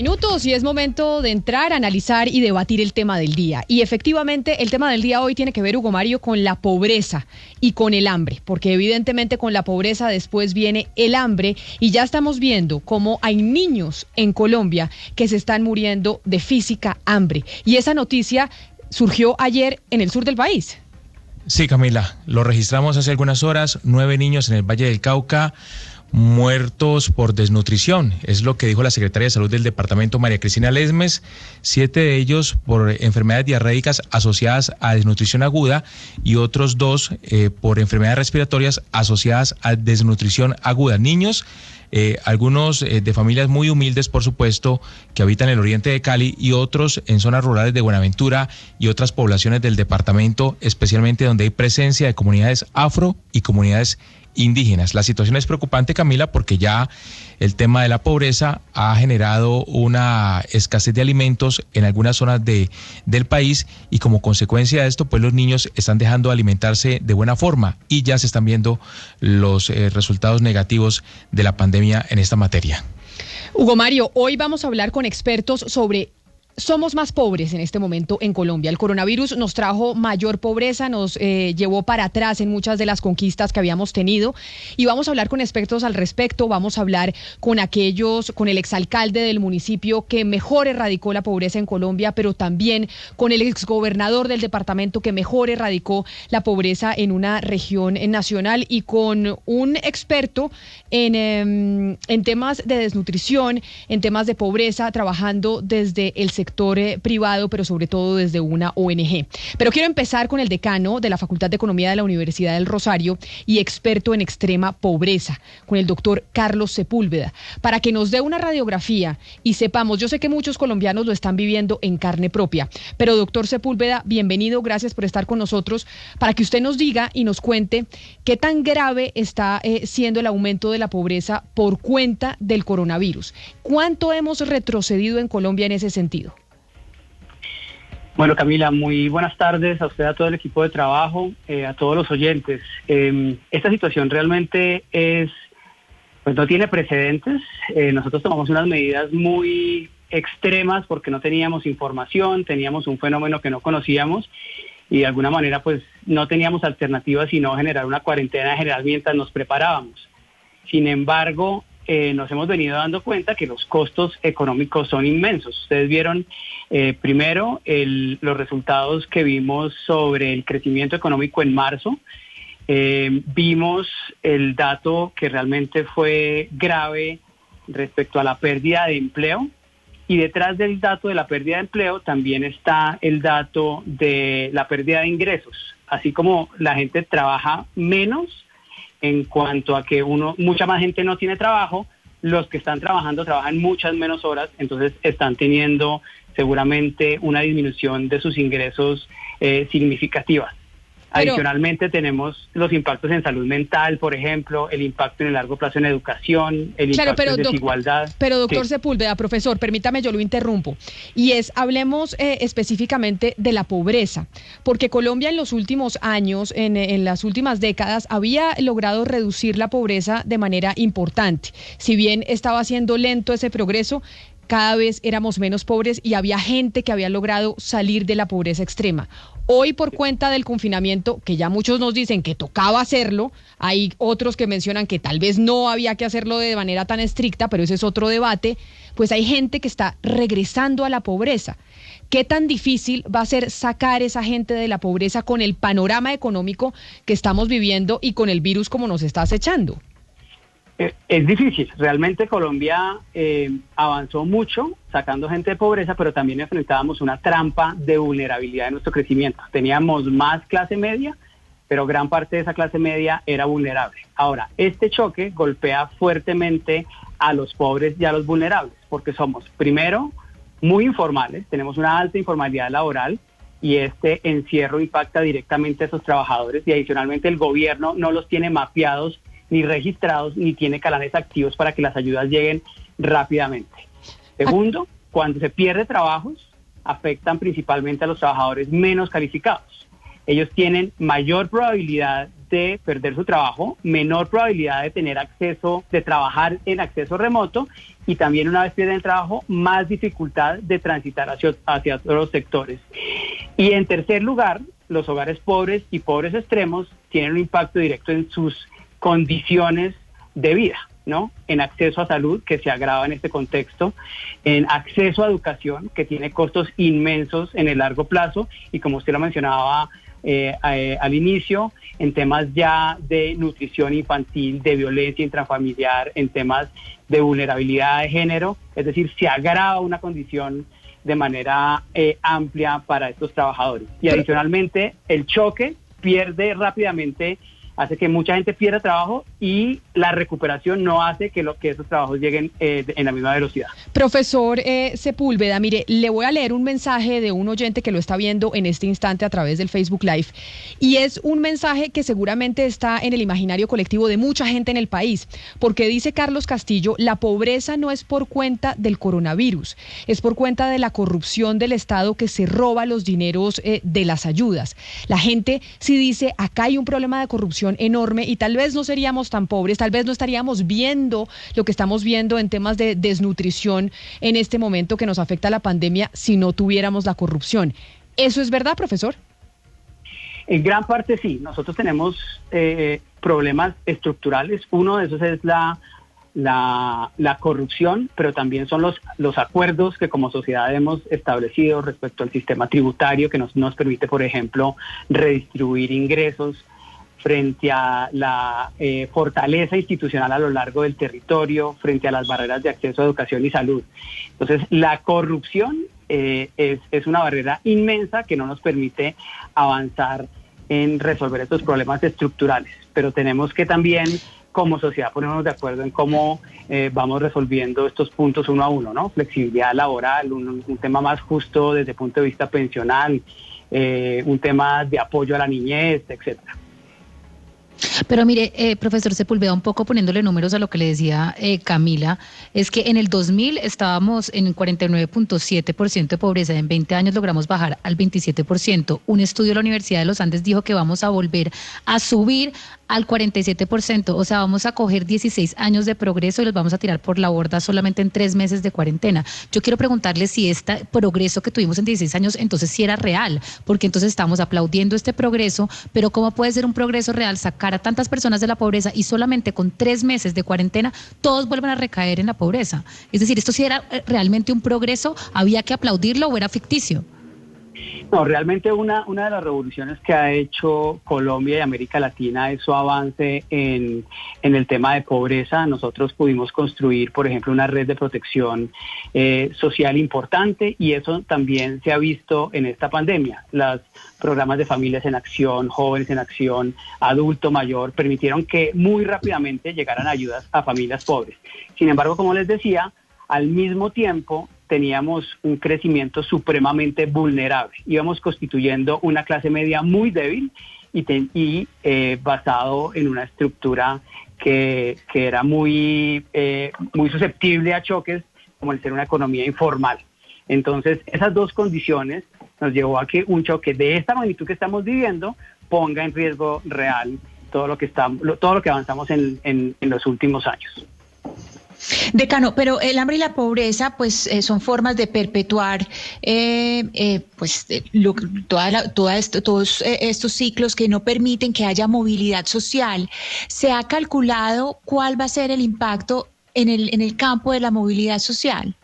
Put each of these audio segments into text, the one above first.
Minutos y es momento de entrar, analizar y debatir el tema del día. Y efectivamente el tema del día hoy tiene que ver, Hugo Mario, con la pobreza y con el hambre, porque evidentemente con la pobreza después viene el hambre y ya estamos viendo cómo hay niños en Colombia que se están muriendo de física hambre. Y esa noticia surgió ayer en el sur del país. Sí, Camila, lo registramos hace algunas horas, 9 niños en el Valle del Cauca muertos por desnutrición, es lo que dijo la secretaria de Salud del departamento, María Cristina Lesmes, 7 de ellos por enfermedades diarreicas asociadas a desnutrición aguda y otros 2 por enfermedades respiratorias asociadas a desnutrición aguda. Niños, algunos de familias muy humildes, por supuesto, que habitan el oriente de Cali y otros en zonas rurales de Buenaventura y otras poblaciones del departamento, especialmente donde hay presencia de comunidades afro y comunidades indígenas. La situación es preocupante, Camila, porque ya el tema de la pobreza ha generado una escasez de alimentos en algunas zonas del país y como consecuencia de esto, pues los niños están dejando de alimentarse de buena forma y ya se están viendo los resultados negativos de la pandemia en esta materia. Hugo Mario, hoy vamos a hablar con expertos sobre somos más pobres en este momento en Colombia. El coronavirus nos trajo mayor pobreza, nos llevó para atrás en muchas de las conquistas que habíamos tenido y vamos a hablar con expertos al respecto, vamos a hablar con con el exalcalde del municipio que mejor erradicó la pobreza en Colombia, pero también con el exgobernador del departamento que mejor erradicó la pobreza en una región nacional y con un experto en temas de desnutrición, en temas de pobreza, trabajando desde el sector privado, pero sobre todo desde una ONG. Pero quiero empezar con el decano de la Facultad de Economía de la Universidad del Rosario y experto en extrema pobreza, con el doctor Carlos Sepúlveda, para que nos dé una radiografía y sepamos, yo sé que muchos colombianos lo están viviendo en carne propia, pero doctor Sepúlveda, bienvenido, gracias por estar con nosotros, para que usted nos diga y nos cuente qué tan grave está siendo el aumento de la pobreza por cuenta del coronavirus. ¿Cuánto hemos retrocedido en Colombia en ese sentido? Bueno, Camila, muy buenas tardes a usted, a todo el equipo de trabajo, a todos los oyentes. Esta situación realmente pues no tiene precedentes. Nosotros tomamos unas medidas muy extremas porque no teníamos información, teníamos un fenómeno que no conocíamos y de alguna manera pues no teníamos alternativas sino generar una cuarentena general mientras nos preparábamos. Sin embargo, nos hemos venido dando cuenta que los costos económicos son inmensos. Ustedes vieron primero los resultados que vimos sobre el crecimiento económico en marzo. Vimos el dato que realmente fue grave respecto a la pérdida de empleo. Y detrás del dato de la pérdida de empleo también está el dato de la pérdida de ingresos. Así como la gente trabaja menos, en cuanto a que mucha más gente no tiene trabajo, los que están trabajando trabajan muchas menos horas, entonces están teniendo seguramente una disminución de sus ingresos significativa. Adicionalmente tenemos los impactos en salud mental, por ejemplo, el impacto en el largo plazo en educación, el impacto en desigualdad. Pero doctor Sepúlveda, profesor, permítame, yo lo interrumpo. Y hablemos específicamente de la pobreza, porque Colombia en los últimos años, en las últimas décadas, había logrado reducir la pobreza de manera importante. Si bien estaba siendo lento ese progreso, cada vez éramos menos pobres y había gente que había logrado salir de la pobreza extrema. Hoy, por cuenta del confinamiento, que ya muchos nos dicen que tocaba hacerlo, hay otros que mencionan que tal vez no había que hacerlo de manera tan estricta, pero ese es otro debate, pues hay gente que está regresando a la pobreza. ¿Qué tan difícil va a ser sacar esa gente de la pobreza con el panorama económico que estamos viviendo y con el virus como nos está acechando? Es difícil. Realmente Colombia avanzó mucho sacando gente de pobreza, pero también enfrentábamos una trampa de vulnerabilidad en nuestro crecimiento. Teníamos más clase media, pero gran parte de esa clase media era vulnerable. Ahora, este choque golpea fuertemente a los pobres y a los vulnerables, porque somos, primero, muy informales, tenemos una alta informalidad laboral, y este encierro impacta directamente a esos trabajadores, y adicionalmente el gobierno no los tiene mapeados ni registrados, ni tiene canales activos para que las ayudas lleguen rápidamente. Segundo, cuando se pierde trabajos, afectan principalmente a los trabajadores menos calificados. Ellos tienen mayor probabilidad de perder su trabajo, menor probabilidad de tener acceso, de trabajar en acceso remoto, y también una vez pierden el trabajo, más dificultad de transitar hacia otros sectores. Y en tercer lugar, los hogares pobres y pobres extremos tienen un impacto directo en sus condiciones de vida, ¿no? En acceso a salud, que se agrava en este contexto, en acceso a educación, que tiene costos inmensos en el largo plazo, y como usted lo mencionaba al inicio, en temas ya de nutrición infantil, de violencia intrafamiliar, en temas de vulnerabilidad de género, es decir, se agrava una condición de manera amplia para estos trabajadores. Y adicionalmente, el choque pierde rápidamente, hace que mucha gente pierda trabajo, y la recuperación no hace que esos trabajos lleguen en la misma velocidad. Profesor Sepúlveda, mire, le voy a leer un mensaje de un oyente que lo está viendo en este instante a través del Facebook Live, y es un mensaje que seguramente está en el imaginario colectivo de mucha gente en el país, porque dice Carlos Castillo: la pobreza no es por cuenta del coronavirus, es por cuenta de la corrupción del Estado, que se roba los dineros de las ayudas. La gente sí dice: acá hay un problema de corrupción enorme, y tal vez no seríamos tan pobres, tal vez no estaríamos viendo lo que estamos viendo en temas de desnutrición en este momento que nos afecta la pandemia, si no tuviéramos la corrupción. ¿Eso es verdad, profesor? En gran parte sí. Nosotros tenemos problemas estructurales. Uno de esos es la corrupción, pero también son los acuerdos que como sociedad hemos establecido respecto al sistema tributario, que nos permite, por ejemplo, redistribuir ingresos frente a la fortaleza institucional a lo largo del territorio, frente a las barreras de acceso a educación y salud. Entonces, la corrupción es una barrera inmensa que no nos permite avanzar en resolver estos problemas estructurales, pero tenemos que también, como sociedad, ponernos de acuerdo en cómo vamos resolviendo estos puntos uno a uno, ¿no? Flexibilidad laboral, un tema más justo desde el punto de vista pensional, un tema de apoyo a la niñez, etcétera. Pero mire, profesor Sepúlveda, un poco poniéndole números a lo que le decía Camila, es que en el 2000 estábamos en 49.7% de pobreza, en 20 años logramos bajar al 27%. Un estudio de la Universidad de los Andes dijo que vamos a volver a subir al 47%, o sea, vamos a coger 16 años de progreso y los vamos a tirar por la borda solamente en 3 meses de cuarentena. Yo quiero preguntarle si este progreso que tuvimos en 16 años entonces sí era real, porque entonces estamos aplaudiendo este progreso, pero ¿cómo puede ser un progreso real sacar a tantas personas de la pobreza y solamente con 3 meses de cuarentena todos vuelven a recaer en la pobreza? Es decir, ¿esto sí era realmente un progreso? ¿Había que aplaudirlo o era ficticio? No, realmente una de las revoluciones que ha hecho Colombia y América Latina es su avance en el tema de pobreza. Nosotros pudimos construir, por ejemplo, una red de protección social importante, y eso también se ha visto en esta pandemia. Los programas de Familias en Acción, Jóvenes en Acción, Adulto Mayor, permitieron que muy rápidamente llegaran ayudas a familias pobres. Sin embargo, como les decía, al mismo tiempo teníamos un crecimiento supremamente vulnerable. Íbamos constituyendo una clase media muy débil y basado en una estructura que era muy susceptible a choques, como el ser una economía informal. Entonces, esas dos condiciones nos llevó a que un choque de esta magnitud que estamos viviendo ponga en riesgo real todo lo que avanzamos en los últimos años. Decano, pero el hambre y la pobreza pues son formas de perpetuar todos estos ciclos que no permiten que haya movilidad social. ¿Se ha calculado cuál va a ser el impacto en el campo de la movilidad social?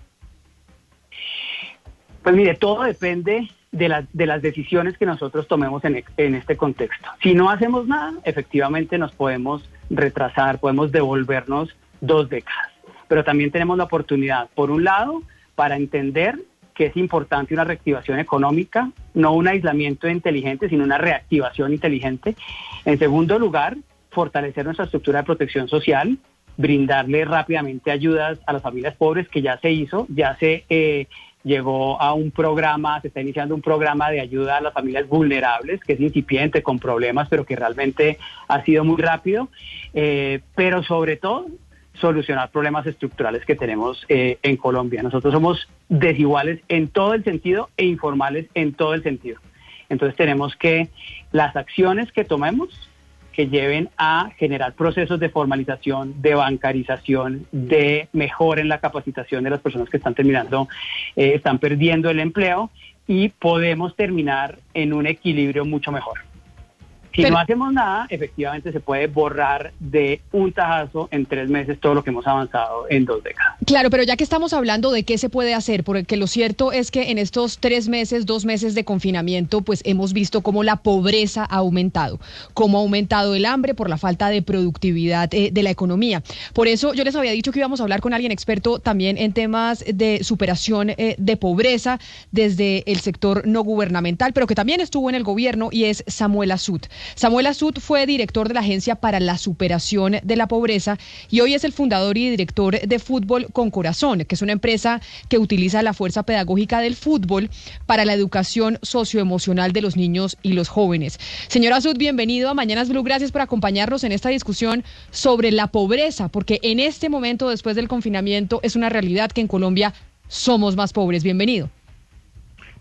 Pues mire, todo depende de las decisiones que nosotros tomemos en este contexto. Si no hacemos nada, efectivamente nos podemos retrasar, podemos devolvernos 2 décadas. Pero también tenemos la oportunidad, por un lado, para entender que es importante una reactivación económica, no un aislamiento inteligente, sino una reactivación inteligente. En segundo lugar, fortalecer nuestra estructura de protección social, brindarle rápidamente ayudas a las familias pobres, que ya se hizo, ya se llegó a un programa, se está iniciando un programa de ayuda a las familias vulnerables, que es incipiente, con problemas, pero que realmente ha sido muy rápido, pero sobre todo solucionar problemas estructurales que tenemos en Colombia. Nosotros somos desiguales en todo el sentido e informales en todo el sentido. Entonces tenemos que las acciones que tomemos que lleven a generar procesos de formalización, de bancarización, de mejora en la capacitación de las personas que están están perdiendo el empleo, y podemos terminar en un equilibrio mucho mejor. Si no hacemos nada, efectivamente se puede borrar de un tajazo en 3 meses todo lo que hemos avanzado en 2 décadas. Claro, pero ya que estamos hablando de qué se puede hacer, porque lo cierto es que en estos 3 meses, 2 meses de confinamiento, pues hemos visto cómo la pobreza ha aumentado, cómo ha aumentado el hambre por la falta de productividad de la economía. Por eso yo les había dicho que íbamos a hablar con alguien experto también en temas de superación de pobreza desde el sector no gubernamental, pero que también estuvo en el gobierno, y es Samuel Azud. Samuel Azud fue director de la Agencia para la Superación de la Pobreza y hoy es el fundador y director de Fútbol con Corazón, que es una empresa que utiliza la fuerza pedagógica del fútbol para la educación socioemocional de los niños y los jóvenes. Señor Azud, bienvenido a Mañanas Blue. Gracias por acompañarnos en esta discusión sobre la pobreza, porque en este momento, después del confinamiento, es una realidad que en Colombia somos más pobres. Bienvenido.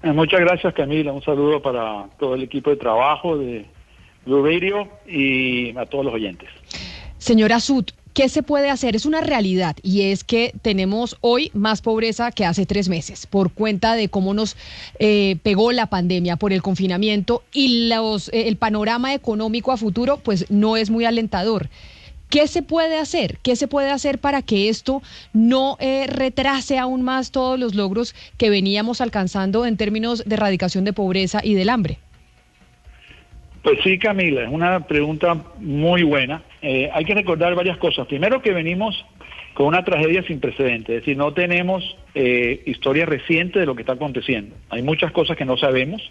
Muchas gracias, Camila. Un saludo para todo el equipo de trabajo de Blue Radio y a todos los oyentes. Señor Azud, ¿qué se puede hacer? Es una realidad, y es que tenemos hoy más pobreza que hace 3 meses por cuenta de cómo nos pegó la pandemia, por el confinamiento, y el panorama económico a futuro pues no es muy alentador. ¿Qué se puede hacer? ¿Qué se puede hacer para que esto no retrase aún más todos los logros que veníamos alcanzando en términos de erradicación de pobreza y del hambre? Pues sí, Camila, es una pregunta muy buena. Hay que recordar varias cosas. Primero, que venimos con una tragedia sin precedentes, es decir, no tenemos historia reciente de lo que está aconteciendo. Hay muchas cosas que no sabemos.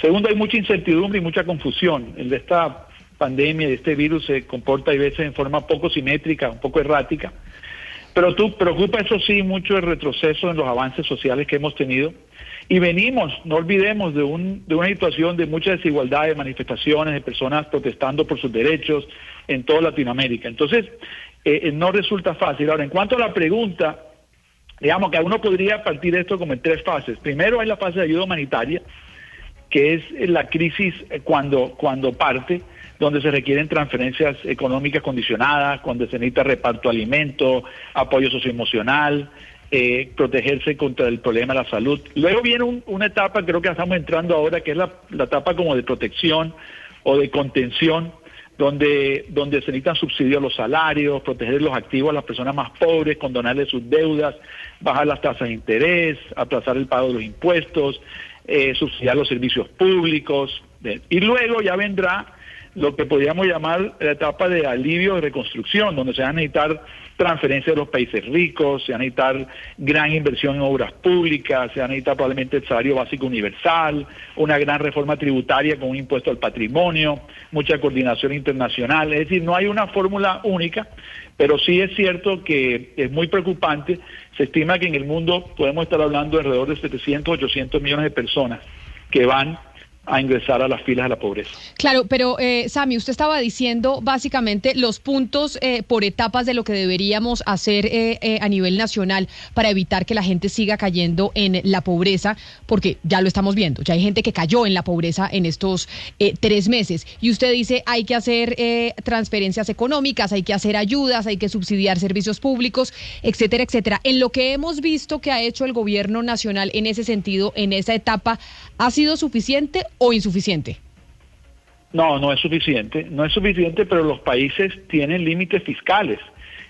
Segundo, hay mucha incertidumbre y mucha confusión. El de esta pandemia, de este virus, se comporta a veces en forma poco simétrica, un poco errática. Pero preocupa, eso sí, mucho el retroceso en los avances sociales que hemos tenido. Y venimos, no olvidemos, de una situación de mucha desigualdad, de manifestaciones, de personas protestando por sus derechos en toda Latinoamérica. Entonces, no resulta fácil. Ahora, en cuanto a la pregunta, digamos que uno podría partir esto como en 3 fases. Primero hay la fase de ayuda humanitaria, que es la crisis cuando parte, donde se requieren transferencias económicas condicionadas, cuando se necesita reparto de alimentos, apoyo socioemocional, protegerse contra el problema de la salud. Luego viene una etapa, creo que estamos entrando ahora, que es la etapa como de protección o de contención, donde se necesitan subsidios a los salarios, proteger los activos a las personas más pobres, condonarles sus deudas, bajar las tasas de interés, aplazar el pago de los impuestos, subsidiar los servicios públicos. Y luego ya vendrá lo que podríamos llamar la etapa de alivio de reconstrucción, donde se van a necesitar transferencias de los países ricos, se va a necesitar gran inversión en obras públicas, se va a necesitar probablemente el salario básico universal, una gran reforma tributaria con un impuesto al patrimonio, mucha coordinación internacional. Es decir, no hay una fórmula única, pero sí es cierto que es muy preocupante. Se estima que en el mundo podemos estar hablando de alrededor de 700, 800 millones de personas que van a ingresar a las filas de la pobreza. Claro, pero Sami, usted estaba diciendo básicamente los puntos por etapas de lo que deberíamos hacer a nivel nacional para evitar que la gente siga cayendo en la pobreza, porque ya lo estamos viendo, ya hay gente que cayó en la pobreza en estos 3 meses. Y usted dice hay que hacer transferencias económicas, hay que hacer ayudas, hay que subsidiar servicios públicos, etcétera, etcétera. En lo que hemos visto que ha hecho el gobierno nacional en ese sentido, en esa etapa, ¿ha sido suficiente o insuficiente? No es suficiente. No es suficiente, pero los países tienen límites fiscales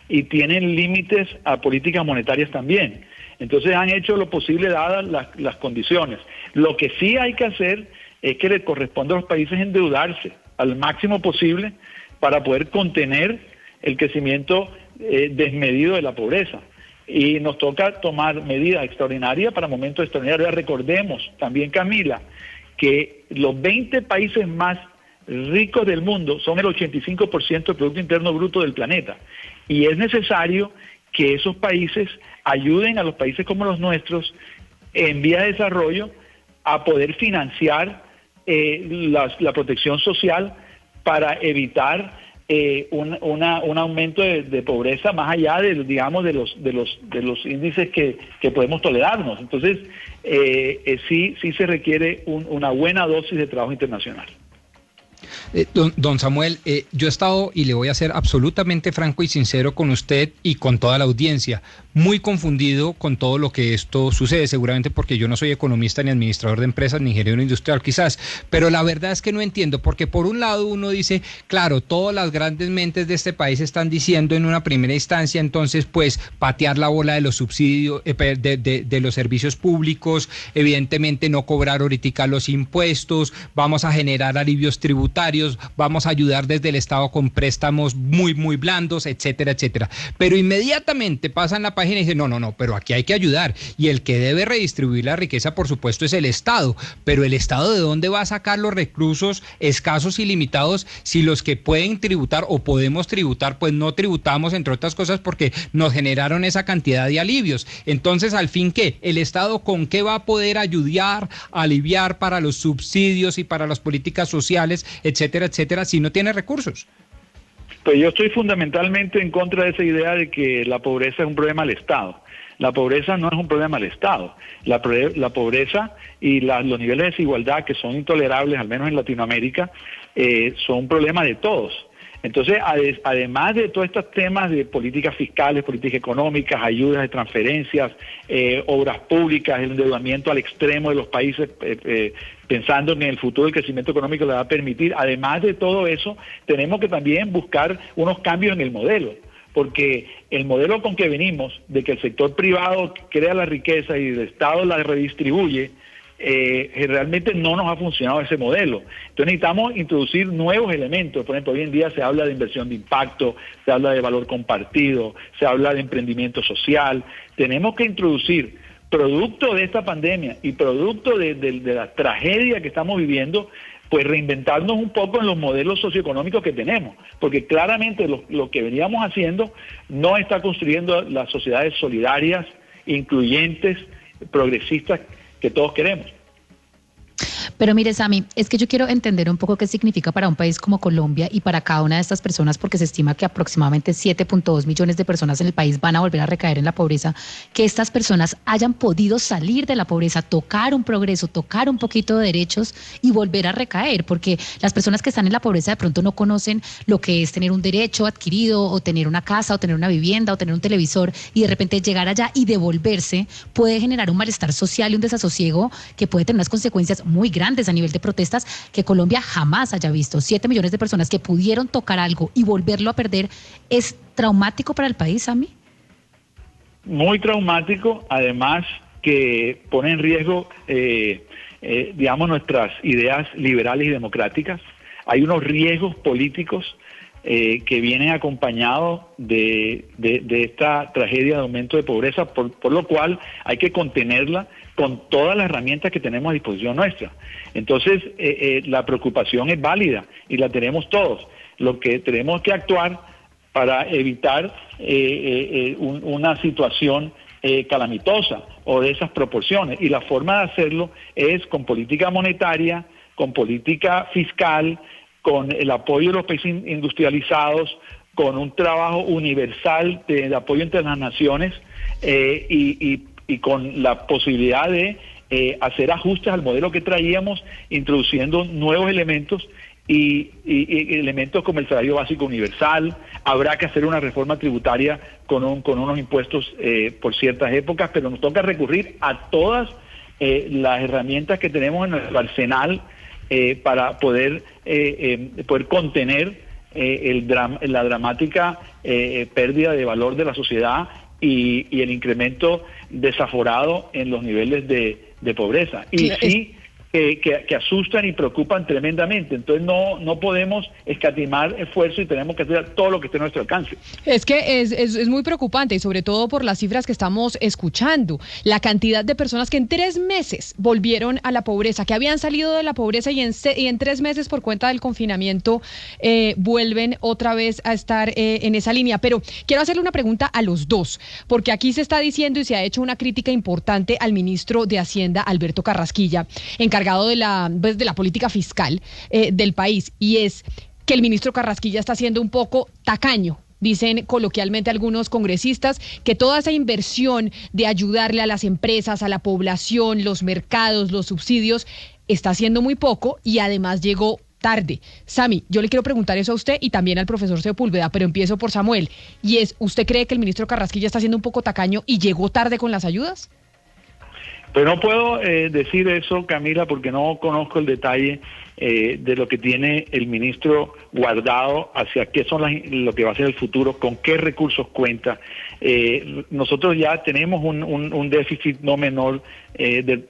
y tienen límites a políticas monetarias también. Entonces han hecho lo posible dadas las condiciones. Lo que sí hay que hacer es que le corresponde a los países endeudarse al máximo posible para poder contener el crecimiento desmedido de la pobreza. Y nos toca tomar medidas extraordinarias para momentos extraordinarios. Recordemos también, Camila, que los 20 países más ricos del mundo son el 85% del Producto Interno Bruto del planeta. Y es necesario que esos países ayuden a los países como los nuestros en vía de desarrollo a poder financiar la protección social para evitar un aumento de pobreza más allá de los índices que podemos tolerarnos. Entonces, sí se requiere una buena dosis de trabajo internacional. Don Samuel, yo he estado, y le voy a ser absolutamente franco y sincero con usted y con toda la audiencia, muy confundido con todo lo que esto sucede, seguramente porque yo no soy economista ni administrador de empresas ni ingeniero industrial quizás, pero la verdad es que no entiendo, porque por un lado uno dice, claro, todas las grandes mentes de este país están diciendo en una primera instancia, entonces pues patear la bola de los subsidios, de los servicios públicos, evidentemente no cobrar ahorita los impuestos, vamos a generar alivios tributarios, vamos a ayudar desde el Estado con préstamos muy blandos, etcétera, etcétera. Pero inmediatamente pasan la página y dicen, no, pero aquí hay que ayudar. Y el que debe redistribuir la riqueza, por supuesto, es el Estado. Pero el Estado, ¿de dónde va a sacar los recursos escasos y limitados si los que pueden tributar o podemos tributar, pues no tributamos, entre otras cosas, porque nos generaron esa cantidad de alivios? Entonces, al fin, ¿qué? ¿El Estado con qué va a poder ayudar, aliviar para los subsidios y para las políticas sociales, etcétera, etcétera, si no tiene recursos? Pues yo estoy fundamentalmente en contra de esa idea de que la pobreza es un problema del Estado. La pobreza no es un problema del Estado. La pobreza y los niveles de desigualdad que son intolerables, al menos en Latinoamérica, son un problema de todos. Entonces, además de todos estos temas de políticas fiscales, políticas económicas, ayudas de transferencias, obras públicas, el endeudamiento al extremo de los países, pensando en el futuro del crecimiento económico le va a permitir, además de todo eso, tenemos que también buscar unos cambios en el modelo, porque el modelo con que venimos, de que el sector privado crea la riqueza y el Estado la redistribuye, realmente no nos ha funcionado ese modelo. Entonces necesitamos introducir nuevos elementos. Por ejemplo, hoy en día se habla de inversión de impacto, se habla de valor compartido, se habla de emprendimiento social. Tenemos que introducir, producto de esta pandemia y producto de la tragedia que estamos viviendo, pues reinventarnos un poco en los modelos socioeconómicos que tenemos, porque claramente lo que veníamos haciendo no está construyendo las sociedades solidarias, incluyentes, progresistas que todos queremos. Pero mire, Sami, es que yo quiero entender un poco qué significa para un país como Colombia y para cada una de estas personas, porque se estima que aproximadamente 7.2 millones de personas en el país van a volver a recaer en la pobreza, que estas personas hayan podido salir de la pobreza, tocar un progreso, tocar un poquito de derechos y volver a recaer, porque las personas que están en la pobreza de pronto no conocen lo que es tener un derecho adquirido o tener una casa o tener una vivienda o tener un televisor, y de repente llegar allá y devolverse puede generar un malestar social y un desasosiego que puede tener unas consecuencias muy grandes a nivel de protestas que Colombia jamás haya visto. 7 millones de personas que pudieron tocar algo y volverlo a perder, ¿es traumático para el país, Sami? Muy traumático, además que pone en riesgo, digamos, nuestras ideas liberales y democráticas. Hay unos riesgos políticos que vienen acompañados de esta tragedia de aumento de pobreza, por lo cual hay que contenerla con todas las herramientas que tenemos a disposición nuestra. Entonces, la preocupación es válida y la tenemos todos. Lo que tenemos que actuar para evitar una situación calamitosa o de esas proporciones. Y la forma de hacerlo es con política monetaria, con política fiscal, con el apoyo de los países industrializados, con un trabajo universal de apoyo entre las naciones y con la posibilidad de hacer ajustes al modelo que traíamos, introduciendo nuevos elementos y elementos como el salario básico universal. Habrá que hacer una reforma tributaria con unos impuestos por ciertas épocas, pero nos toca recurrir a todas las herramientas que tenemos en nuestro arsenal para poder contener la dramática pérdida de valor de la sociedad y el incremento desaforado en los niveles de pobreza. Y sí, que asustan y preocupan tremendamente. Entonces no podemos escatimar esfuerzo y tenemos que hacer todo lo que esté a nuestro alcance. Es que es muy preocupante, y sobre todo por las cifras que estamos escuchando. La cantidad de personas que en 3 meses volvieron a la pobreza, que habían salido de la pobreza y en 3 meses por cuenta del confinamiento vuelven otra vez a estar en esa línea. Pero quiero hacerle una pregunta a los dos, porque aquí se está diciendo y se ha hecho una crítica importante al ministro de Hacienda, Alberto Carrasquilla, encargado de la política fiscal del país, y es que el ministro Carrasquilla está siendo un poco tacaño. Dicen coloquialmente algunos congresistas que toda esa inversión de ayudarle a las empresas, a la población, los mercados, los subsidios, está haciendo muy poco, y además llegó tarde. Sami, yo le quiero preguntar eso a usted y también al profesor Sepúlveda, pero empiezo por Samuel. Y ¿usted cree que el ministro Carrasquilla está siendo un poco tacaño y llegó tarde con las ayudas? Pues no puedo decir eso, Camila, porque no conozco el detalle de lo que tiene el ministro guardado, hacia qué son lo que va a ser el futuro, con qué recursos cuenta. Nosotros ya tenemos un déficit no menor en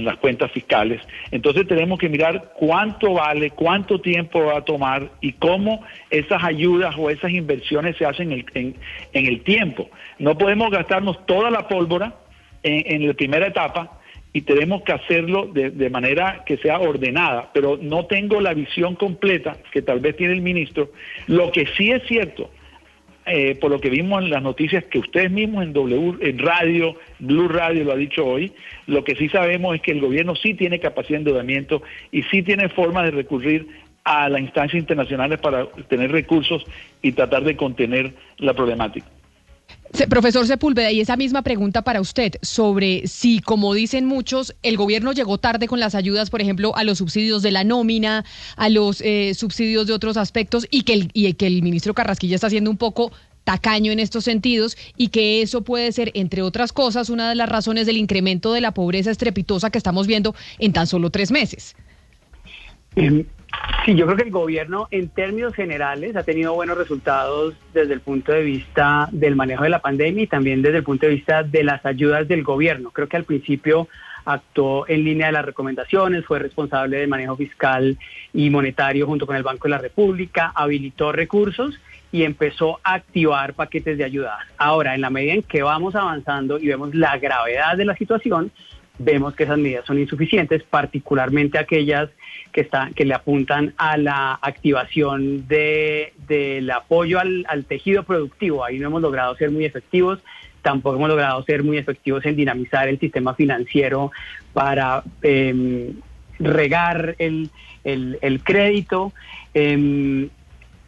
las cuentas fiscales. Entonces tenemos que mirar cuánto vale, cuánto tiempo va a tomar y cómo esas ayudas o esas inversiones se hacen en el tiempo. No podemos gastarnos toda la pólvora en la primera etapa y tenemos que hacerlo de manera que sea ordenada, pero no tengo la visión completa que tal vez tiene el ministro. Lo que sí es cierto, por lo que vimos en las noticias que ustedes mismos en radio, Blue Radio lo ha dicho hoy, lo que sí sabemos es que el gobierno sí tiene capacidad de endeudamiento y sí tiene forma de recurrir a las instancias internacionales para tener recursos y tratar de contener la problemática. Profesor Sepúlveda, y esa misma pregunta para usted sobre si, como dicen muchos, el gobierno llegó tarde con las ayudas, por ejemplo, a los subsidios de la nómina, a los subsidios de otros aspectos, y que el ministro Carrasquilla está siendo un poco tacaño en estos sentidos, y que eso puede ser, entre otras cosas, una de las razones del incremento de la pobreza estrepitosa que estamos viendo en tan solo 3 meses. Sí, yo creo que el gobierno en términos generales ha tenido buenos resultados desde el punto de vista del manejo de la pandemia y también desde el punto de vista de las ayudas del gobierno. Creo que al principio actuó en línea de las recomendaciones, fue responsable del manejo fiscal y monetario junto con el Banco de la República, habilitó recursos y empezó a activar paquetes de ayudas. Ahora, en la medida en que vamos avanzando y vemos la gravedad de la situación, vemos que esas medidas son insuficientes, particularmente aquellas que le apuntan a la activación del apoyo al tejido productivo. Ahí no hemos logrado ser muy efectivos, tampoco hemos logrado ser muy efectivos en dinamizar el sistema financiero para regar el crédito,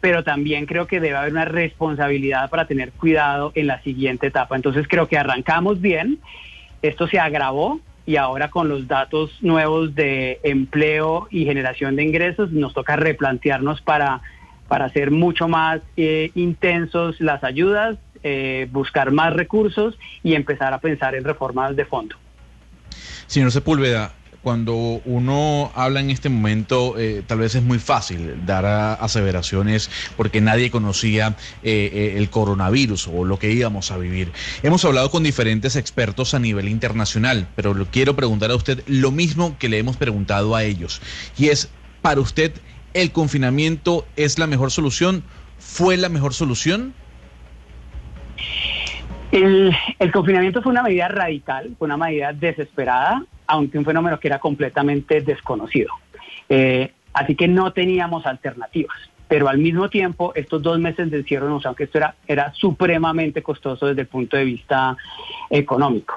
pero también creo que debe haber una responsabilidad para tener cuidado en la siguiente etapa. Entonces creo que arrancamos bien, esto se agravó, y ahora con los datos nuevos de empleo y generación de ingresos nos toca replantearnos para hacer mucho más intensos las ayudas, buscar más recursos y empezar a pensar en reformas de fondo. Señor Sepúlveda, cuando uno habla en este momento, tal vez es muy fácil dar aseveraciones porque nadie conocía el coronavirus o lo que íbamos a vivir. Hemos hablado con diferentes expertos a nivel internacional, pero quiero preguntar a usted lo mismo que le hemos preguntado a ellos. Y es, ¿para usted el confinamiento es la mejor solución? ¿Fue la mejor solución? El confinamiento fue una medida radical, fue una medida desesperada, aunque un fenómeno que era completamente desconocido. Así que no teníamos alternativas. Pero al mismo tiempo, estos 2 meses de encierro nos demostraron que esto era supremamente costoso desde el punto de vista económico.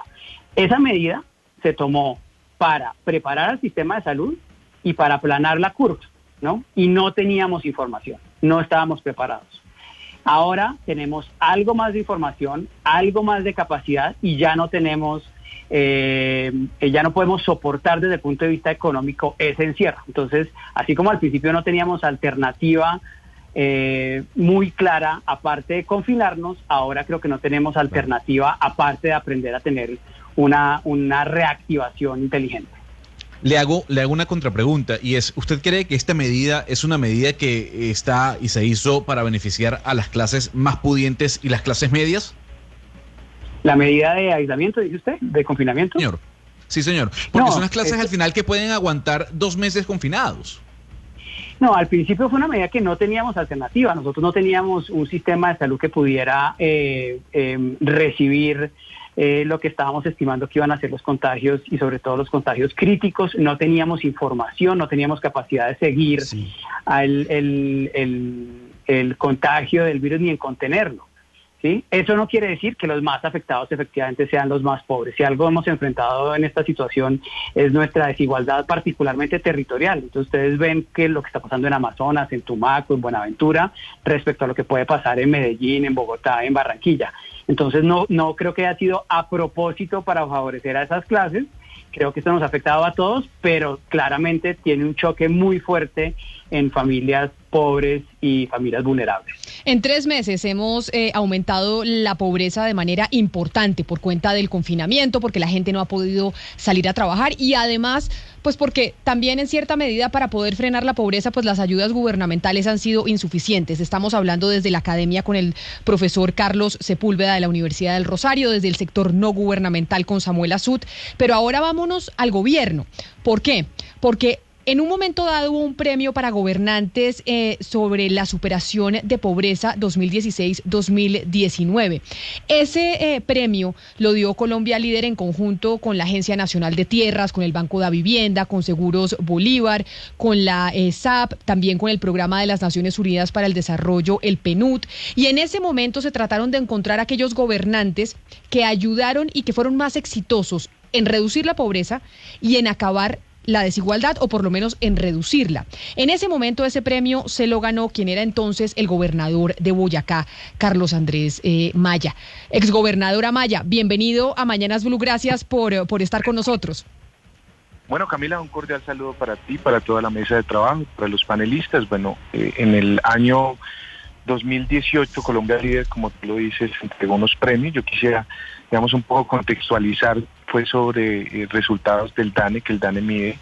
Esa medida se tomó para preparar al sistema de salud y para aplanar la curva, ¿no? Y no teníamos información, no estábamos preparados. Ahora tenemos algo más de información, algo más de capacidad y ya no tenemos, ya no podemos soportar desde el punto de vista económico ese encierro. Entonces, así como al principio no teníamos alternativa muy clara, aparte de confinarnos, ahora creo que no tenemos alternativa aparte de aprender a tener una reactivación inteligente. Le hago una contrapregunta y es, ¿usted cree que esta medida es una medida que está y se hizo para beneficiar a las clases más pudientes y las clases medias? ¿La medida de aislamiento, dice usted, de confinamiento? Señor, sí señor, porque son las clases al final que pueden aguantar 2 meses confinados. No, al principio fue una medida que no teníamos alternativa, nosotros no teníamos un sistema de salud que pudiera recibir lo que estábamos estimando que iban a ser los contagios y sobre todo los contagios críticos. No teníamos información, no teníamos capacidad de seguir el contagio del virus ni en contenerlo, ¿sí? Eso no quiere decir que los más afectados efectivamente sean los más pobres. Si algo hemos enfrentado en esta situación es nuestra desigualdad, particularmente territorial. Entonces ustedes ven que lo que está pasando en Amazonas, en Tumaco, en Buenaventura, respecto a lo que puede pasar en Medellín, en Bogotá, en Barranquilla. Entonces no creo que haya sido a propósito para favorecer a esas clases Creo que esto nos ha afectado a todos, pero claramente tiene un choque muy fuerte en familias pobres y familias vulnerables. En 3 meses hemos aumentado la pobreza de manera importante por cuenta del confinamiento, porque la gente no ha podido salir a trabajar y además, pues porque también en cierta medida para poder frenar la pobreza, pues las ayudas gubernamentales han sido insuficientes. Estamos hablando desde la academia con el profesor Carlos Sepúlveda de la Universidad del Rosario, desde el sector no gubernamental con Samuel Azud, pero ahora vámonos al gobierno. ¿Por qué? Porque en un momento dado hubo un premio para gobernantes sobre la superación de pobreza 2016-2019. Ese premio lo dio Colombia Líder en conjunto con la Agencia Nacional de Tierras, con el Banco de Vivienda, con Seguros Bolívar, con la SAP, también con el Programa de las Naciones Unidas para el Desarrollo, el PNUD. Y en ese momento se trataron de encontrar aquellos gobernantes que ayudaron y que fueron más exitosos en reducir la pobreza y en acabar la desigualdad, o por lo menos en reducirla. En ese momento ese premio se lo ganó quien era entonces el gobernador de Boyacá, Carlos Andrés Maya. Exgobernadora Maya, bienvenido a Mañanas Blue, gracias por estar con nosotros. Bueno, Camila, un cordial saludo para ti, para toda la mesa de trabajo, para los panelistas. Bueno, en el año 2018 Colombia Líder, como tú lo dices, entregó unos premios. Yo quisiera, digamos, un poco contextualizar, fue sobre resultados del DANE, que el DANE mide.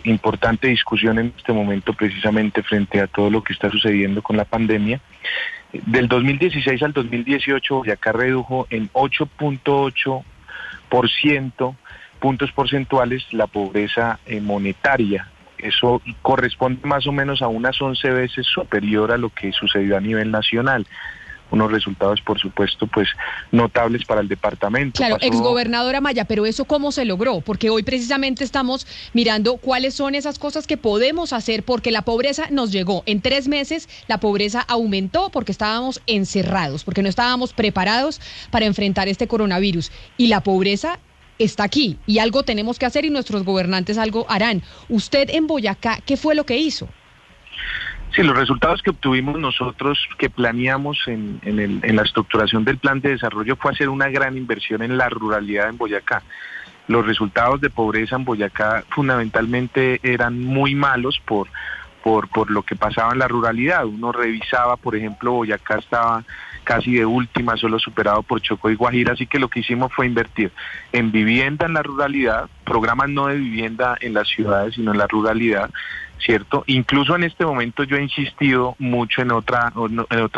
Importante discusión en este momento precisamente frente a todo lo que está sucediendo con la pandemia. Del 2016 al 2018 Boyacá redujo en 8.8% puntos porcentuales la pobreza monetaria. Eso corresponde más o menos a unas 11 veces superior a lo que sucedió a nivel nacional. Unos resultados, por supuesto, pues notables para el departamento. Claro, exgobernadora Maya, pero ¿eso cómo se logró? Porque hoy precisamente estamos mirando cuáles son esas cosas que podemos hacer, porque la pobreza nos llegó. En 3 meses la pobreza aumentó porque estábamos encerrados, porque no estábamos preparados para enfrentar este coronavirus. Y la pobreza está aquí y algo tenemos que hacer y nuestros gobernantes algo harán. Usted en Boyacá, ¿qué fue lo que hizo? Sí, los resultados que obtuvimos nosotros, que planeamos en la estructuración del plan de desarrollo, fue hacer una gran inversión en la ruralidad en Boyacá. Los resultados de pobreza en Boyacá fundamentalmente eran muy malos por lo que pasaba en la ruralidad. Uno revisaba, por ejemplo, Boyacá estaba casi de última, solo superado por Chocó y Guajira, así que lo que hicimos fue invertir en vivienda en la ruralidad, programas no de vivienda en las ciudades, sino en la ruralidad, ¿cierto? Incluso en este momento yo he insistido mucho en otra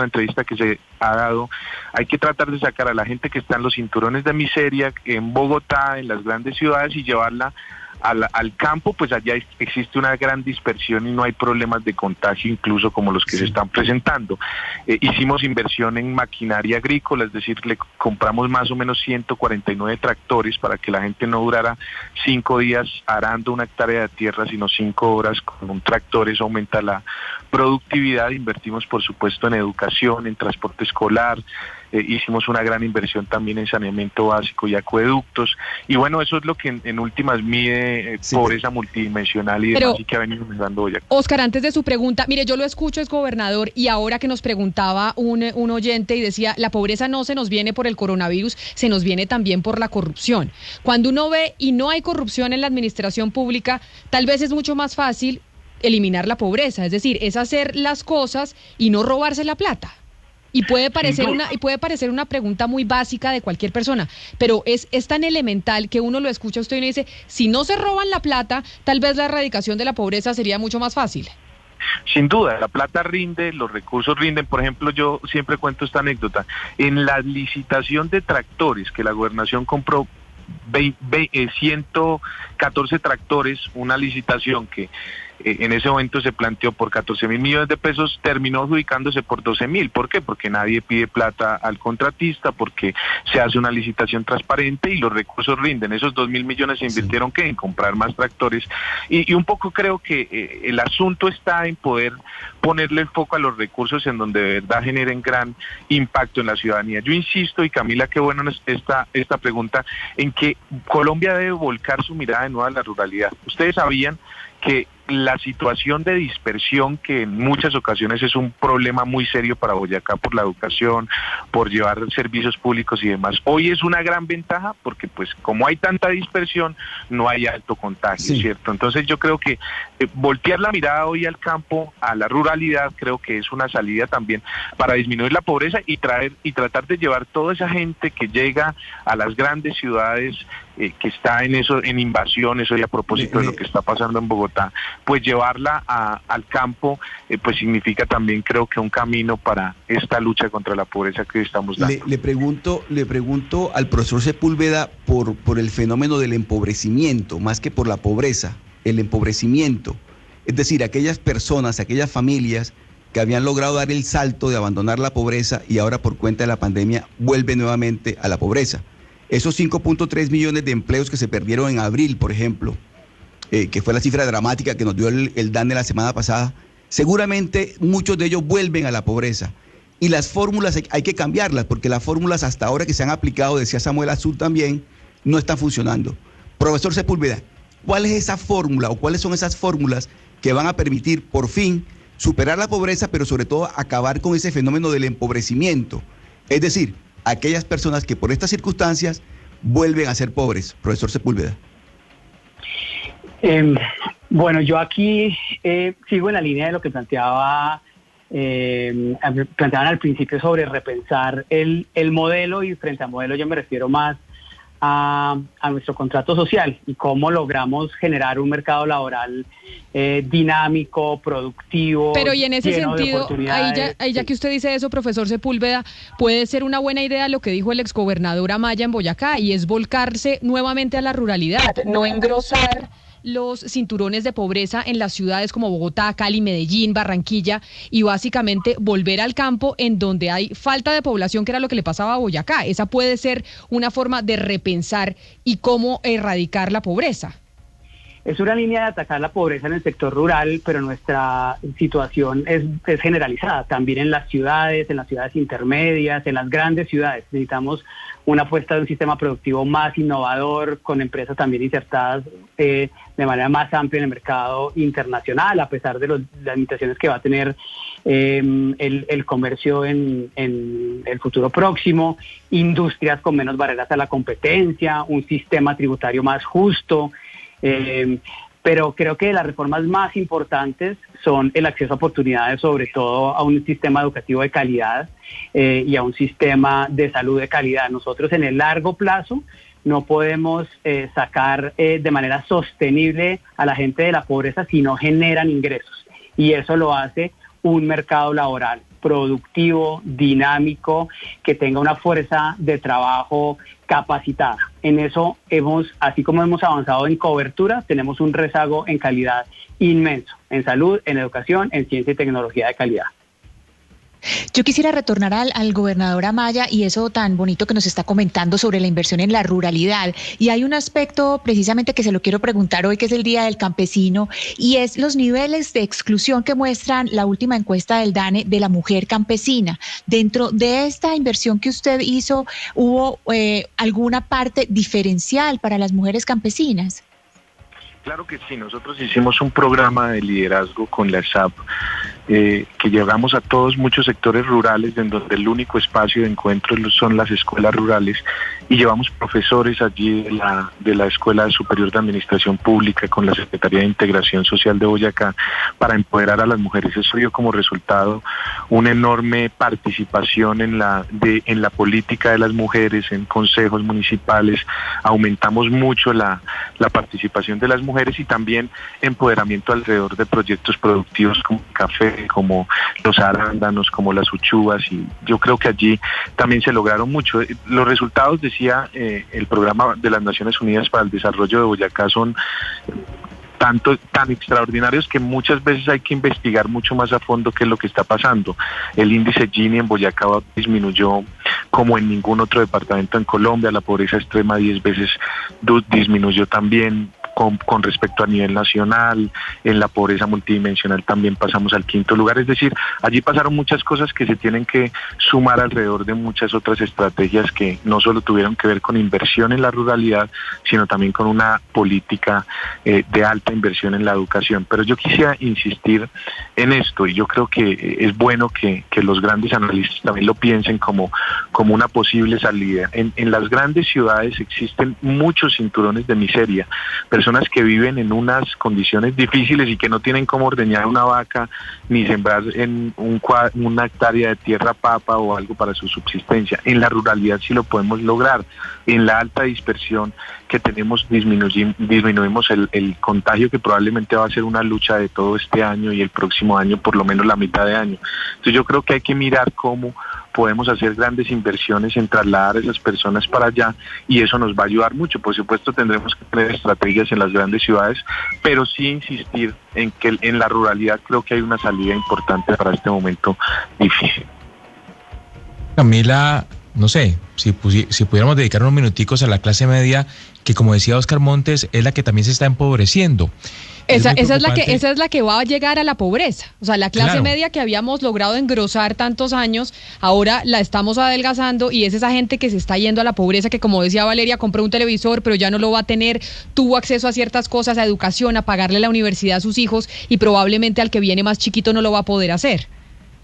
entrevista que se ha dado, hay que tratar de sacar a la gente que está en los cinturones de miseria, en Bogotá, en las grandes ciudades, y llevarla al campo, pues allá existe una gran dispersión y no hay problemas de contagio, incluso como los que se están presentando. Hicimos inversión en maquinaria agrícola, es decir, le compramos más o menos 149 tractores para que la gente no durara 5 días arando una hectárea de tierra, sino 5 horas con un tractor. Eso aumenta la productividad. Invertimos, por supuesto, en educación, en transporte escolar. Hicimos una gran inversión también en saneamiento básico y acueductos, y bueno, eso es lo que en últimas mide pobreza multidimensional y demás, y que ha venido mejorando Boyacá. Oscar, antes de su pregunta, mire, yo lo escucho, exgobernador, y ahora que nos preguntaba un oyente y decía, la pobreza no se nos viene por el coronavirus, se nos viene también por la corrupción. Cuando uno ve y no hay corrupción en la administración pública, tal vez es mucho más fácil eliminar la pobreza, es decir, es hacer las cosas y no robarse la plata. Y puede parecer una pregunta muy básica de cualquier persona, pero es tan elemental que uno lo escucha a usted y uno dice, si no se roban la plata, tal vez la erradicación de la pobreza sería mucho más fácil. Sin duda, la plata rinde, los recursos rinden. Por ejemplo, yo siempre cuento esta anécdota. En la licitación de tractores que la gobernación compró, 114 tractores, una licitación que en ese momento se planteó por 14.000 millones de pesos, terminó adjudicándose por 12.000. ¿Por qué? Porque nadie pide plata al contratista, porque se hace una licitación transparente y los recursos rinden. Esos 2.000 millones se invirtieron en comprar más tractores, y un poco creo que el asunto está en poder ponerle el foco a los recursos en donde de verdad generen gran impacto en la ciudadanía. Yo insisto, y Camila, qué bueno esta pregunta, en que Colombia debe volcar su mirada de nuevo a la ruralidad. Ustedes sabían que la situación de dispersión, que en muchas ocasiones es un problema muy serio para Boyacá por la educación, por llevar servicios públicos y demás, hoy es una gran ventaja porque pues como hay tanta dispersión no hay alto contagio, ¿cierto? Entonces yo creo que voltear la mirada hoy al campo, a la ruralidad, creo que es una salida también para disminuir la pobreza y tratar de llevar toda esa gente que llega a las grandes ciudades, que está en invasiones hoy a propósito de lo que está pasando en Bogotá, pues llevarla al campo, pues significa también creo que un camino para esta lucha contra la pobreza que estamos dando. Le pregunto al profesor Sepúlveda por el fenómeno del empobrecimiento, más que por la pobreza, el empobrecimiento. Es decir, aquellas personas, aquellas familias que habían logrado dar el salto de abandonar la pobreza y ahora por cuenta de la pandemia vuelven nuevamente a la pobreza. Esos 5.3 millones de empleos que se perdieron en abril, por ejemplo, que fue la cifra dramática que nos dio el DANE la semana pasada, seguramente muchos de ellos vuelven a la pobreza. Y las fórmulas hay que cambiarlas, porque las fórmulas hasta ahora que se han aplicado, decía Samuel Azul también, no están funcionando. Profesor Sepúlveda, ¿cuál es esa fórmula o cuáles son esas fórmulas que van a permitir por fin superar la pobreza, pero sobre todo acabar con ese fenómeno del empobrecimiento? Es decir, aquellas personas que por estas circunstancias vuelven a ser pobres. Profesor Sepúlveda. Bueno, yo aquí sigo en la línea de lo que planteaban al principio sobre repensar el modelo, y frente al modelo yo me refiero más a nuestro contrato social y cómo logramos generar un mercado laboral dinámico, productivo. Pero y en ese lleno de sentido, oportunidades. ahí ya que usted dice eso, profesor Sepúlveda, puede ser una buena idea lo que dijo el exgobernador Amaya en Boyacá, y es volcarse nuevamente a la ruralidad, no engrosar los cinturones de pobreza en las ciudades como Bogotá, Cali, Medellín, Barranquilla, y básicamente volver al campo en donde hay falta de población, que era lo que le pasaba a Boyacá. Esa puede ser una forma de repensar y cómo erradicar la pobreza. Es una línea de atacar la pobreza en el sector rural, pero nuestra situación es generalizada. También en las ciudades intermedias, en las grandes ciudades. Necesitamos una apuesta de un sistema productivo más innovador, con empresas también insertadas de manera más amplia en el mercado internacional, a pesar de las limitaciones que va a tener el comercio en el futuro próximo, industrias con menos barreras a la competencia, un sistema tributario más justo. Pero creo que las reformas más importantes son el acceso a oportunidades, sobre todo a un sistema educativo de calidad y a un sistema de salud de calidad. Nosotros en el largo plazo no podemos sacar de manera sostenible a la gente de la pobreza si no generan ingresos, y eso lo hace un mercado laboral productivo, dinámico, que tenga una fuerza de trabajo capacitada. En eso así como hemos avanzado en cobertura, tenemos un rezago en calidad inmenso, en salud, en educación, en ciencia y tecnología de calidad. Yo quisiera retornar al gobernador Amaya y eso tan bonito que nos está comentando sobre la inversión en la ruralidad. Y hay un aspecto precisamente que se lo quiero preguntar hoy, que es el Día del Campesino, y es los niveles de exclusión que muestran la última encuesta del DANE de la mujer campesina. Dentro de esta inversión que usted hizo, ¿hubo alguna parte diferencial para las mujeres campesinas? Claro que sí, nosotros hicimos un programa de liderazgo con la SAP que llevamos a muchos sectores rurales, en donde el único espacio de encuentro son las escuelas rurales, y llevamos profesores allí de la Escuela Superior de Administración Pública con la Secretaría de Integración Social de Boyacá para empoderar a las mujeres. Eso dio como resultado una enorme participación en la política de las mujeres, en consejos municipales. Aumentamos mucho la participación de las mujeres y también empoderamiento alrededor de proyectos productivos como café, como los arándanos, como las uchuvas, y yo creo que allí también se lograron mucho. Los resultados, decía el programa de las Naciones Unidas para el Desarrollo de Boyacá, son tan extraordinarios que muchas veces hay que investigar mucho más a fondo qué es lo que está pasando. El índice Gini en Boyacá disminuyó como en ningún otro departamento en Colombia, la pobreza extrema 10 veces disminuyó también, con respecto a nivel nacional. En la pobreza multidimensional también pasamos al 5º lugar. Es decir, allí pasaron muchas cosas que se tienen que sumar alrededor de muchas otras estrategias que no solo tuvieron que ver con inversión en la ruralidad, sino también con una política de alta inversión en la educación. Pero yo quisiera insistir en esto, y yo creo que es bueno que los grandes analistas también lo piensen como una posible salida. En las grandes ciudades existen muchos cinturones de miseria, personas que viven en unas condiciones difíciles y que no tienen cómo ordeñar una vaca ni sembrar en una hectárea de tierra papa o algo para su subsistencia. En la ruralidad sí lo podemos lograr. En la alta dispersión que tenemos disminuimos el contagio, que probablemente va a ser una lucha de todo este año y el próximo año, por lo menos la mitad de año. Entonces yo creo que hay que mirar cómo podemos hacer grandes inversiones en trasladar a esas personas para allá, y eso nos va a ayudar mucho. Por supuesto tendremos que tener estrategias en las grandes ciudades, pero sí insistir en que en la ruralidad creo que hay una salida importante para este momento difícil. Camila, no sé, si pudiéramos dedicar unos minuticos a la clase media, que como decía Oscar Montes, es la que también se está empobreciendo. Esa es la que va a llegar a la pobreza. O sea, la clase media que habíamos logrado engrosar tantos años, ahora la estamos adelgazando, y es esa gente que se está yendo a la pobreza, que como decía Valeria, compró un televisor, pero ya no lo va a tener, tuvo acceso a ciertas cosas, a educación, a pagarle la universidad a sus hijos, y probablemente al que viene más chiquito no lo va a poder hacer.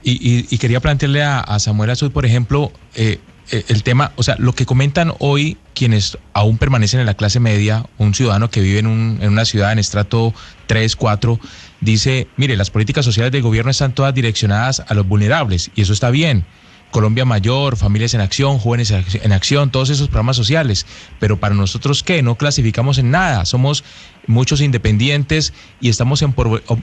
Y quería plantearle a Samuel Azud, por ejemplo, el tema, o sea, lo que comentan hoy quienes aún permanecen en la clase media, un ciudadano que vive en una ciudad en estrato 3, 4, dice, mire, las políticas sociales del gobierno están todas direccionadas a los vulnerables, y eso está bien. Colombia Mayor, Familias en Acción, Jóvenes en Acción, todos esos programas sociales, pero para nosotros, ¿qué? No clasificamos en nada, somos muchos independientes y estamos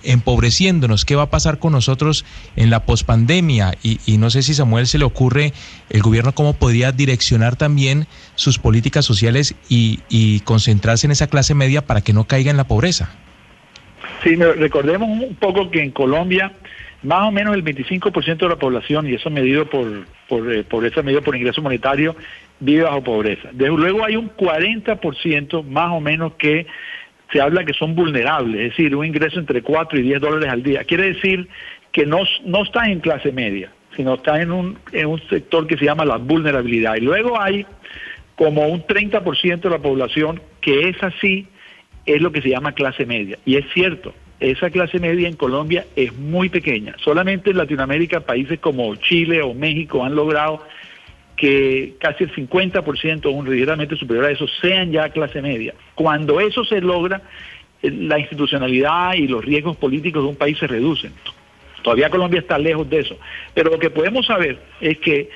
empobreciéndonos. ¿Qué va a pasar con nosotros en la pospandemia? Y no sé si Samuel se le ocurre, el gobierno cómo podría direccionar también sus políticas sociales y concentrarse en esa clase media para que no caiga en la pobreza. Sí, recordemos un poco que en Colombia más o menos el 25% de la población, y eso medido por ingreso monetario, vive bajo pobreza. Desde luego hay un 40% más o menos que se habla que son vulnerables, es decir, un ingreso entre 4 y 10 dólares al día. Quiere decir que no está en clase media, sino está en un sector que se llama la vulnerabilidad. Y luego hay como un 30% de la población que es así, es lo que se llama clase media. Y es cierto, esa clase media en Colombia es muy pequeña. Solamente en Latinoamérica, países como Chile o México han logrado que casi el 50% o un ligeramente superior a eso sean ya clase media. Cuando eso se logra, la institucionalidad y los riesgos políticos de un país se reducen. Todavía Colombia está lejos de eso. Pero lo que podemos saber es que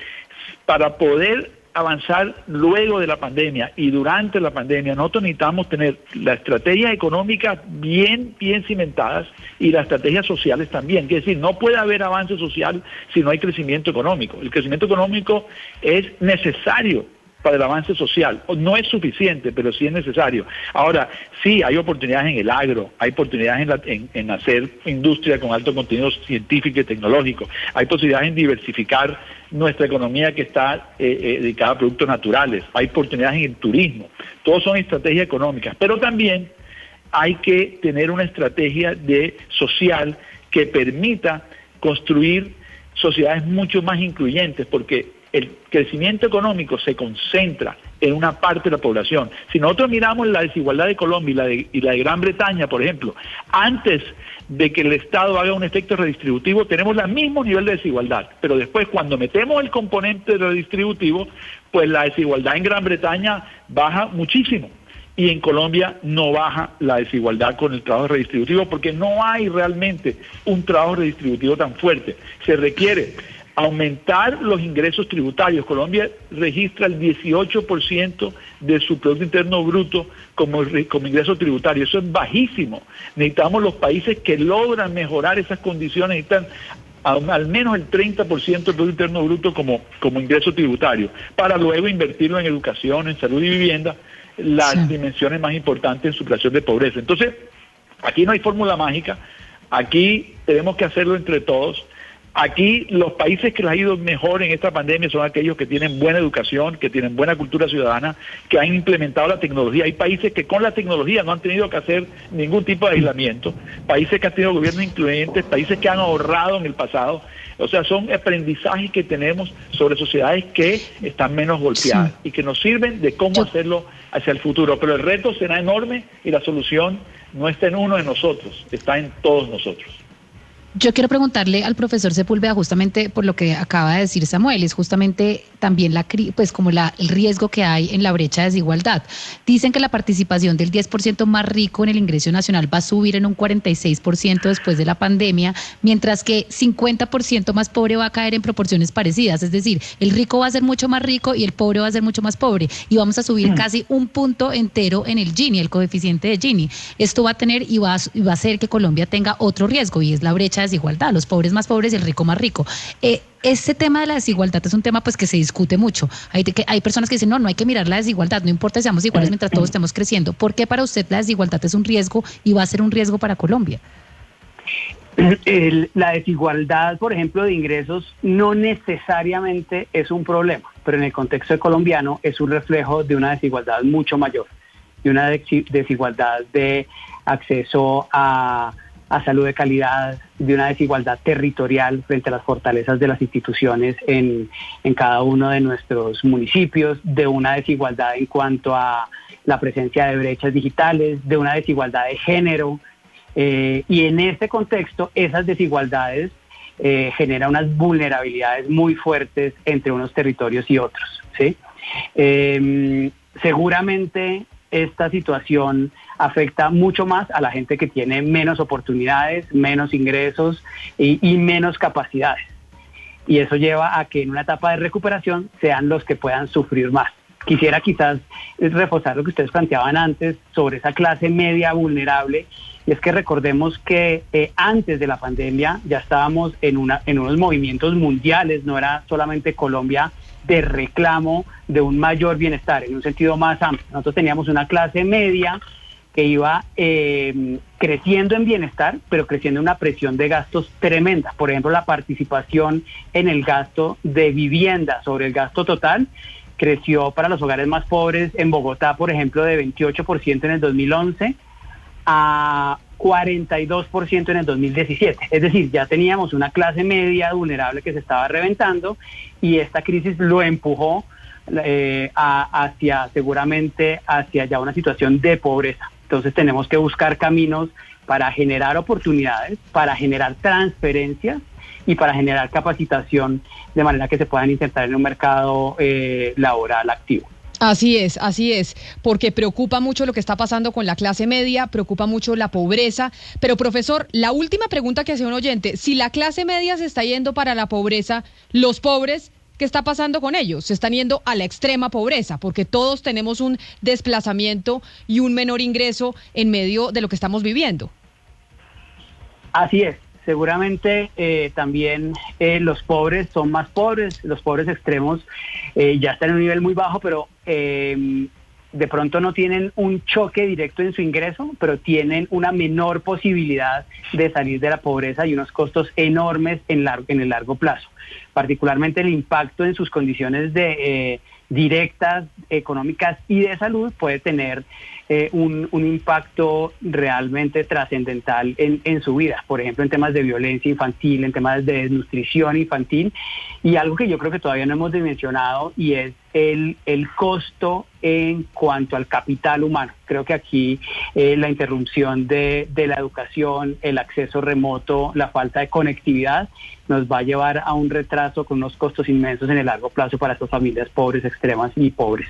para poder avanzar luego de la pandemia y durante la pandemia, nosotros necesitamos tener las estrategias económicas bien cimentadas y las estrategias sociales también. Es decir, no puede haber avance social si no hay crecimiento económico. El crecimiento económico es necesario para el avance social. No es suficiente, pero sí es necesario. Ahora, sí, hay oportunidades en el agro, hay oportunidades en hacer industria con alto contenido científico y tecnológico, hay posibilidades en diversificar nuestra economía que está dedicada a productos naturales, hay oportunidades en el turismo. Todos son estrategias económicas, pero también hay que tener una estrategia social que permita construir sociedades mucho más incluyentes, porque el crecimiento económico se concentra en una parte de la población. Si nosotros miramos la desigualdad de Colombia y la de Gran Bretaña, por ejemplo, antes de que el Estado haga un efecto redistributivo, tenemos el mismo nivel de desigualdad, pero después cuando metemos el componente redistributivo, pues la desigualdad en Gran Bretaña baja muchísimo. Y en Colombia no baja la desigualdad con el trabajo redistributivo, porque no hay realmente un trabajo redistributivo tan fuerte. Se requiere aumentar los ingresos tributarios. Colombia registra el 18% de su Producto Interno Bruto como ingreso tributario. Eso es bajísimo. Necesitamos los países que logran mejorar esas condiciones, necesitan al menos el 30% del Producto Interno Bruto como ingreso tributario, para luego invertirlo en educación, en salud y vivienda, las dimensiones más importantes en superación de pobreza. Entonces, aquí no hay fórmula mágica, aquí tenemos que hacerlo entre todos. Aquí los países que les ha ido mejor en esta pandemia son aquellos que tienen buena educación, que tienen buena cultura ciudadana, que han implementado la tecnología. Hay países que con la tecnología no han tenido que hacer ningún tipo de aislamiento, países que han tenido gobiernos incluyentes, países que han ahorrado en el pasado. O sea, son aprendizajes que tenemos sobre sociedades que están menos golpeadas y que nos sirven de cómo hacerlo hacia el futuro. Pero el reto será enorme y la solución no está en uno de nosotros, está en todos nosotros. Yo quiero preguntarle al profesor Sepúlveda justamente por lo que acaba de decir Samuel, es justamente también el riesgo que hay en la brecha de desigualdad. Dicen que la participación del 10% más rico en el ingreso nacional va a subir en un 46% después de la pandemia, mientras que 50% más pobre va a caer en proporciones parecidas, es decir, el rico va a ser mucho más rico y el pobre va a ser mucho más pobre, y vamos a subir casi un punto entero en el Gini, el coeficiente de Gini. Esto va a tener y va a hacer que Colombia tenga otro riesgo, y es la brecha de desigualdad, los pobres más pobres y el rico más rico. Este tema de la desigualdad es un tema pues que se discute mucho. Hay personas que dicen, no hay que mirar la desigualdad, no importa si seamos iguales mientras todos estemos creciendo. ¿Por qué para usted la desigualdad es un riesgo y va a ser un riesgo para Colombia? La desigualdad, por ejemplo, de ingresos no necesariamente es un problema, pero en el contexto colombiano es un reflejo de una desigualdad mucho mayor, de una desigualdad de acceso a salud de calidad, de una desigualdad territorial frente a las fortalezas de las instituciones en cada uno de nuestros municipios, de una desigualdad en cuanto a la presencia de brechas digitales, de una desigualdad de género, y en este contexto esas desigualdades generan unas vulnerabilidades muy fuertes entre unos territorios y otros, ¿sí? Seguramente esta situación afecta mucho más a la gente que tiene menos oportunidades, menos ingresos y menos capacidades. Y eso lleva a que en una etapa de recuperación sean los que puedan sufrir más. Quisiera quizás reforzar lo que ustedes planteaban antes sobre esa clase media vulnerable, y es que recordemos que antes de la pandemia ya estábamos en unos movimientos mundiales, no era solamente Colombia, de reclamo de un mayor bienestar en un sentido más amplio. Nosotros teníamos una clase media que iba creciendo en bienestar, pero creciendo en una presión de gastos tremenda. Por ejemplo, la participación en el gasto de vivienda sobre el gasto total creció para los hogares más pobres en Bogotá, por ejemplo, de 28% en el 2011 a 42% en el 2017. Es decir, ya teníamos una clase media vulnerable que se estaba reventando, y esta crisis lo empujó seguramente hacia ya una situación de pobreza. Entonces tenemos que buscar caminos para generar oportunidades, para generar transferencias y para generar capacitación de manera que se puedan insertar en un mercado laboral activo. Así es, porque preocupa mucho lo que está pasando con la clase media, preocupa mucho la pobreza. Pero, profesor, la última pregunta que hace un oyente: si la clase media se está yendo para la pobreza, los pobres, ¿qué está pasando con ellos? Se están yendo a la extrema pobreza, porque todos tenemos un desplazamiento y un menor ingreso en medio de lo que estamos viviendo. Así es. Seguramente también los pobres son más pobres, los pobres extremos ya están en un nivel muy bajo, pero de pronto no tienen un choque directo en su ingreso, pero tienen una menor posibilidad de salir de la pobreza y unos costos enormes en el largo plazo. Particularmente el impacto en sus condiciones directas, económicas y de salud puede tener un impacto realmente trascendental en su vida, por ejemplo en temas de violencia infantil, en temas de desnutrición infantil, y algo que yo creo que todavía no hemos dimensionado, y es el costo en cuanto al capital humano. Creo que aquí la interrupción de la educación, el acceso remoto, la falta de conectividad nos va a llevar a un retraso con unos costos inmensos en el largo plazo para estas familias pobres, extremas y pobres.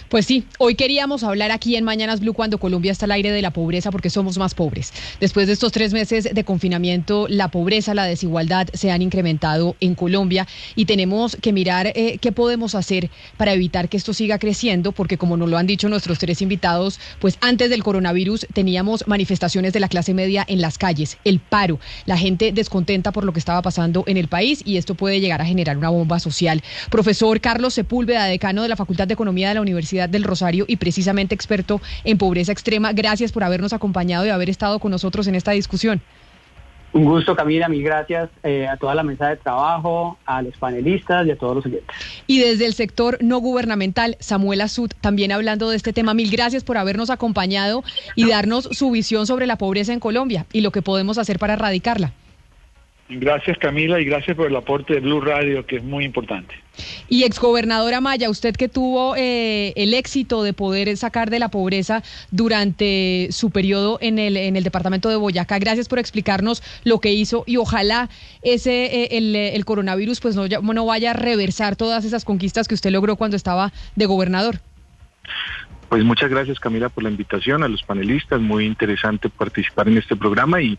Pues sí, hoy queríamos hablar aquí en Mañanas Blue cuando Colombia está al aire de la pobreza, porque somos más pobres. Después de estos 3 meses de confinamiento, la pobreza, la desigualdad se han incrementado en Colombia, y tenemos que mirar qué podemos hacer para evitar que esto siga creciendo, porque como nos lo han dicho nuestros 3 invitados, pues antes del coronavirus teníamos manifestaciones de la clase media en las calles, el paro, la gente descontenta por lo que estaba pasando en el país, y esto puede llegar a generar una bomba social. Profesor Carlos Sepúlveda, decano de la Facultad de Economía de la Universidad del Rosario y precisamente experto en pobreza extrema, gracias por habernos acompañado y haber estado con nosotros en esta discusión. Un gusto, Camila, mil gracias a toda la mesa de trabajo, a los panelistas y a todos los oyentes. Y desde el sector no gubernamental, Samuel Azud, también hablando de este tema, mil gracias por habernos acompañado y darnos su visión sobre la pobreza en Colombia y lo que podemos hacer para erradicarla. Gracias, Camila, y gracias por el aporte de Blue Radio, que es muy importante. Y exgobernadora Maya, usted que tuvo el éxito de poder sacar de la pobreza durante su periodo en el departamento de Boyacá, gracias por explicarnos lo que hizo y ojalá el coronavirus pues no vaya a reversar todas esas conquistas que usted logró cuando estaba de gobernador. Pues muchas gracias, Camila, por la invitación, a los panelistas, muy interesante participar en este programa y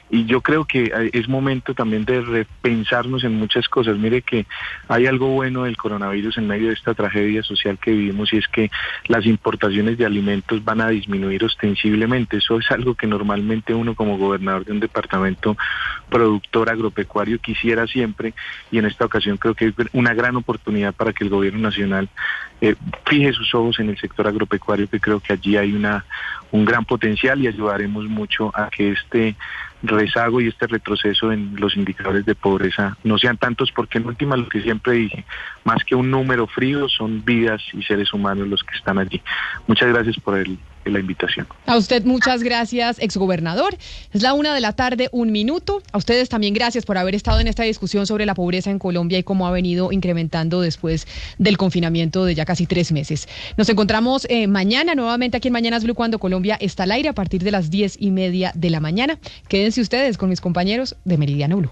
yo creo que es momento también de repensarnos en muchas cosas. Mire que hay algo bueno del coronavirus en medio de esta tragedia social que vivimos y es que las importaciones de alimentos van a disminuir ostensiblemente. Eso es algo que normalmente uno como gobernador de un departamento productor agropecuario quisiera siempre y en esta ocasión creo que es una gran oportunidad para que el gobierno nacional fije sus ojos en el sector agropecuario, que creo que allí hay un gran potencial y ayudaremos mucho a que este rezago y este retroceso en los indicadores de pobreza no sean tantos, porque en última lo que siempre dije, más que un número frío, son vidas y seres humanos los que están allí. Muchas gracias por la invitación. A usted muchas gracias, exgobernador. Es la 1:00 p.m, A ustedes también gracias por haber estado en esta discusión sobre la pobreza en Colombia y cómo ha venido incrementando después del confinamiento de ya casi 3 meses. Nos encontramos mañana nuevamente aquí en Mañanas Blue cuando Colombia está al aire a partir de las 10:30 de la mañana. Quédense ustedes con mis compañeros de Meridiano Blue.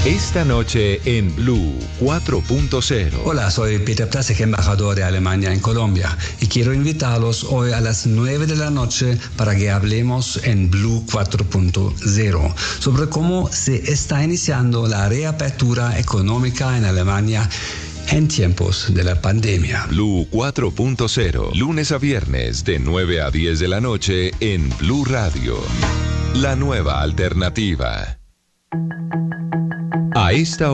Esta noche en Blue 4.0. Hola, soy Peter Plasek, embajador de Alemania en Colombia, y quiero invitarlos hoy a las 9 de la noche para que hablemos en Blue 4.0 sobre cómo se está iniciando la reapertura económica en Alemania en tiempos de la pandemia. Blue 4.0, lunes a viernes de 9 a 10 de la noche en Blue Radio. La nueva alternativa. A esta